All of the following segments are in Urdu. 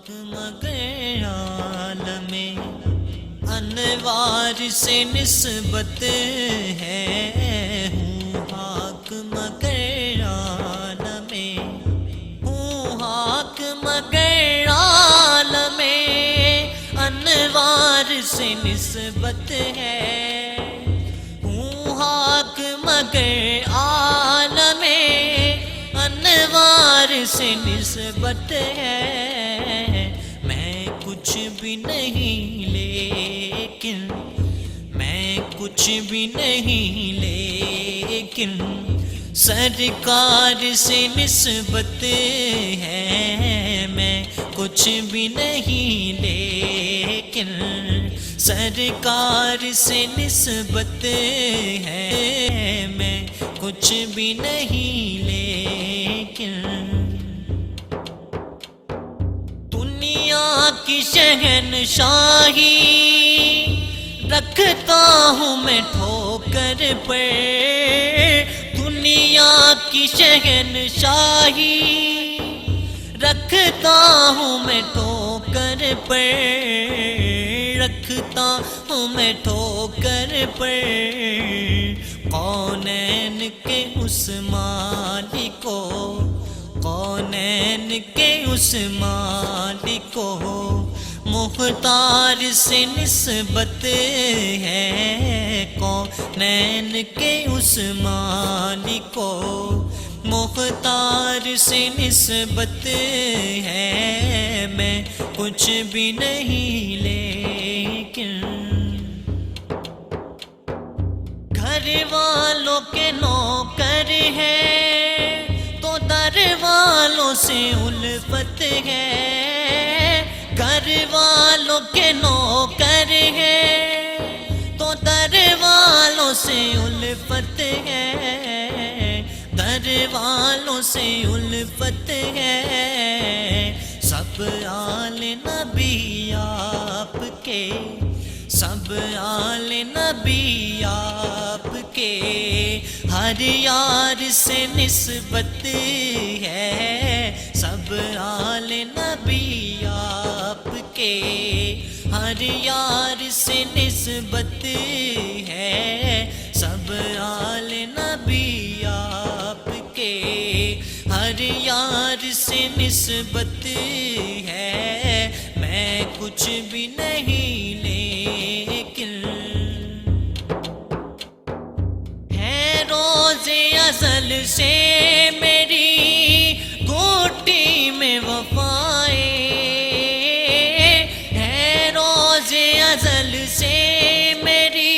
مگر عالم انوار سے نسبت ہے، ہوں خاک مگر عالم، ہوں خاک مگر عالم انوار سے نسبت ہے، ہوں خاک مگر عالم انوار سے نسبت ہے، میں کچھ بھی نہیں لیکن، میں کچھ بھی نہیں لیکن سرکار سے نسبت ہے، میں کچھ بھی نہیں لیکن سرکار سے نسبت ہے، میں کچھ بھی نہیں لیکن دنیا کی شہنشاہی رکھتا ہوں میں ٹھوکر پر، دنیا کی شہنشاہی رکھتا ہوں میں ٹھوکر پر، رکھتا ہوں میں ٹھوکر پر، کونین کے اس مالک کو، کونین کے اس مالک کو مختار سے نسبت ہے، کونین کے اس مالک کو مختار سے نسبت ہے، میں کچھ بھی نہیں لیکن گھر والوں کے نوکر ہیں تو در والوں سے الفت ہے، گھر والوں کے نوکر ہیں تو در والوں سے الفت ہے، در والوں سے الفت ہے، سب آل نبی آپ کے، سب آل نبی آپ کے ہر یار سے نسبت ہے، سب آل نبی آپ کے ہر یار سے نسبت ہے، سب آل نبی آپ کے ہر یار سے نسبت ہے، میں کچھ بھی نہیں لیکن ہے روز ازل سے میری گھوٹی میں وفائیں، ہے روز ازل سے میری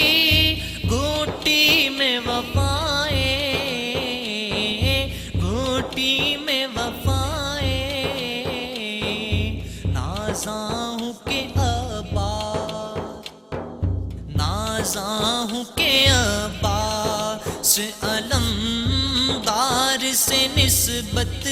گھوٹی میں وفائیں، گھوٹی میں وفائیں، نازاں ہوں کہ عباس، نازاں ہوں کہ عباس علمدار سے نسبت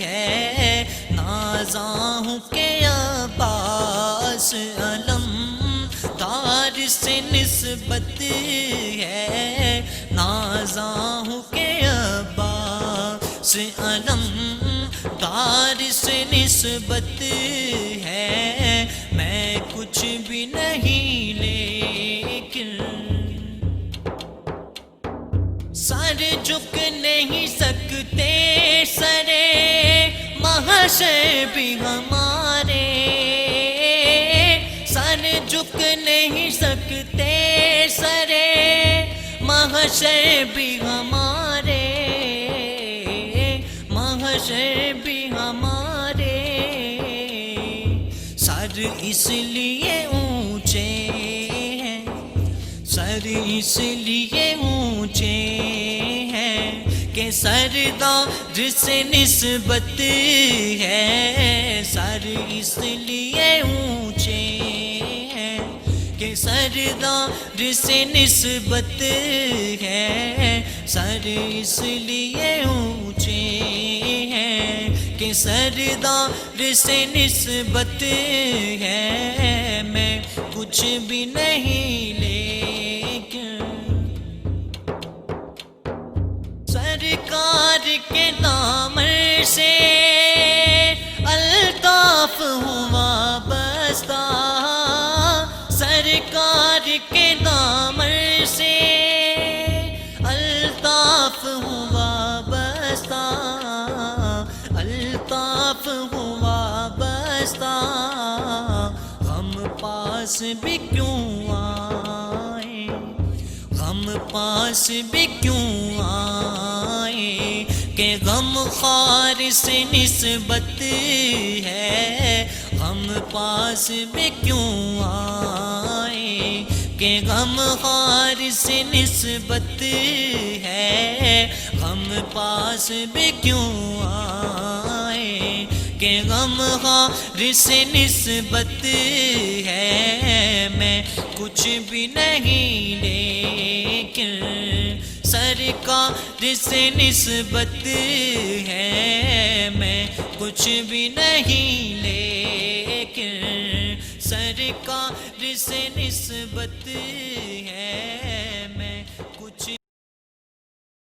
ہے، نازاں ہوں کہ عباس علمدار سے نسبت ہے، نازاں ہوں کہ عباس علمدار سے نسبت ہے، میں کچھ بھی نہیں لیکن سر جھک نہیں سکتے سرے محشر بھی ہمارے، سر جھک نہیں سکتے سرے محشر بھی ہمارے، محشر بھی ہمارے، سر اس لیے اونچے ہیں، سر اس لیے اونچے ہیں کہ سردار سے نسبت ہے، سر اس لیے اونچے ہیں کہ سردار سے نسبت ہے، سر اس لیے اونچے ہیں کہ سردار سے نسبت ہے، میں کچھ بھی نہیں لیکن سرکار کے دامن سے الطاف ہوں کے دامن سے الطاف ہوا بستہ، الطاف ہوا بستہ، غم پاس بھی کیوں آئے، غم پاس بھی کیوں آئے، کہ غم خوار سے نسبت ہے، غم پاس بھی کیوں آئے، کہ غم خوار سے نسبت ہے، غم پاس بھی کیوں آئے، کہ غم خوار سے نسبت ہے، میں کچھ بھی نہیں لیکن سرکار سے نسبت ہے، میں کچھ بھی نہیں لیکن سرکار سے نسبت ہے۔